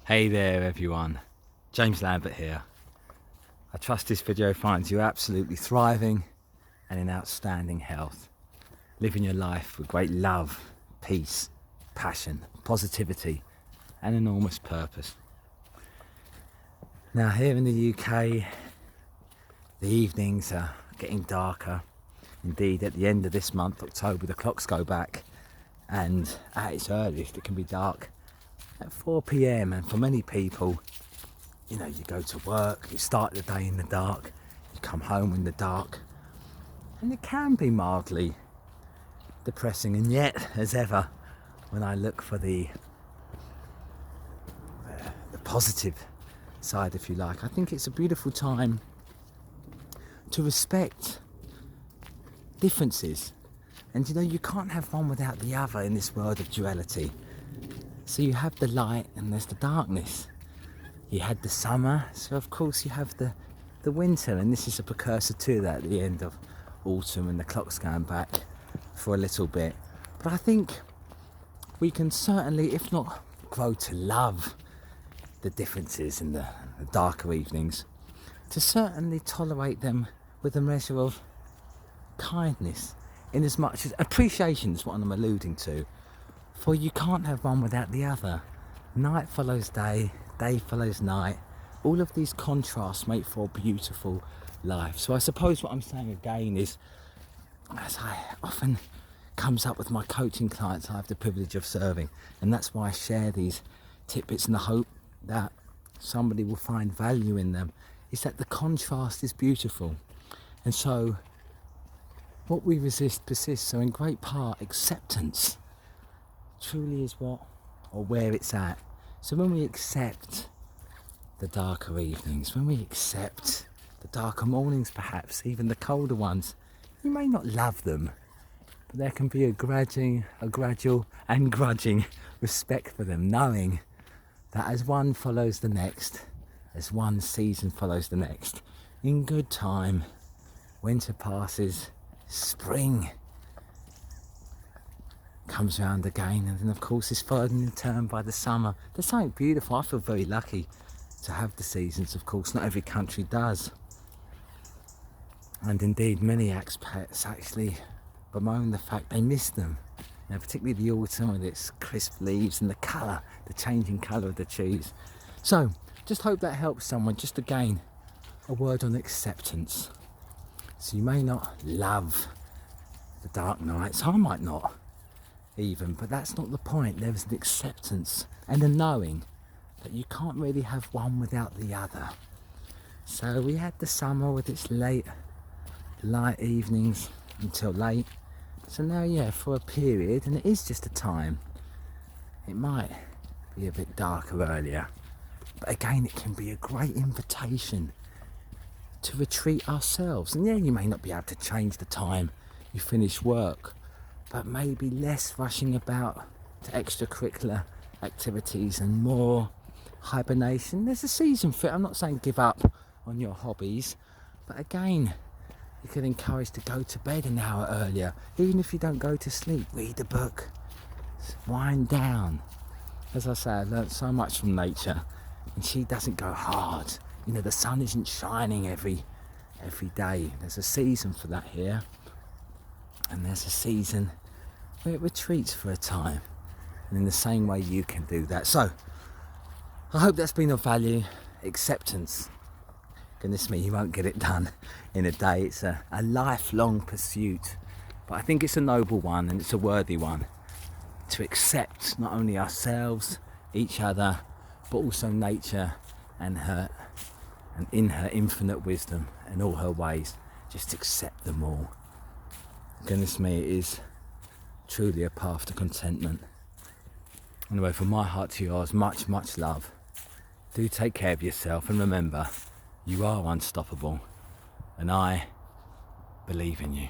Hey there everyone, James Lambert here. I trust this video finds you absolutely thriving and in outstanding health, living your life with great love, peace, passion, positivity and enormous purpose. Now here in the UK, the evenings are getting darker. Indeed, at the end of this month, October, the clocks go back, and at its earliest it can be dark at 4 p.m. and for many people, you go to work, you start the day in the dark, you come home in the dark, and it can be mildly depressing. And yet, as ever, when I look for the positive side, if you like, I think it's a beautiful time to respect differences. And you can't have one without the other in this world of duality. So you have the light and there's the darkness. You had the summer, so of course you have the winter, and this is a precursor to that at the end of autumn, and the clock's going back for a little bit. But I think we can certainly, if not grow to love the differences in the darker evenings, to certainly tolerate them with a measure of kindness, in as much as appreciation is what I'm alluding to. For you can't have one without the other. Night follows day, day follows night. All of these contrasts make for a beautiful life. So I suppose what I'm saying again is, as I often comes up with my coaching clients I have the privilege of serving, and that's why I share these tidbits in the hope that somebody will find value in them, is that the contrast is beautiful. And so what we resist persists. So in great part, acceptance truly is what or where it's at. So when we accept the darker evenings, when we accept the darker mornings, perhaps even the colder ones, you may not love them, but there can be a gradual and grudging respect for them, knowing that as one follows the next, as one season follows the next, in good time, winter passes, spring comes around again, and then of course is followed in turn by the summer. There's something beautiful. I feel very lucky to have the seasons. Of course, not every country does, and indeed many expats actually bemoan the fact they miss them. Particularly the autumn with its crisp leaves and the colour, the changing colour of the trees. So just hope that helps someone. Just again, a word on acceptance. So you may not love the dark nights, I might not even, but that's not the point. There's an acceptance and a knowing that you can't really have one without the other. So we had the summer with its light evenings until late. So now, for a period, and it is just a time, it might be a bit darker earlier, but again it can be a great invitation to retreat ourselves. And you may not be able to change the time you finish work, but maybe less rushing about to extracurricular activities and more hibernation. There's a season for it. I'm not saying give up on your hobbies, but again, you can encourage to go to bed an hour earlier. Even if you don't go to sleep, read a book, wind down. As I say, I learnt so much from nature, and she doesn't go hard. The sun isn't shining every day. There's a season for that here, and there's a season where it retreats for a time, and in the same way you can do that. So I hope that's been of value. Acceptance, goodness me, you won't get it done in a day. It's a lifelong pursuit, but I think it's a noble one, and it's a worthy one, to accept not only ourselves, each other, but also nature and in her infinite wisdom and all her ways, just accept them all. Goodness me, it is truly a path to contentment. Anyway, from my heart to yours, much, much love. Do take care of yourself, and remember, you are unstoppable, and I believe in you.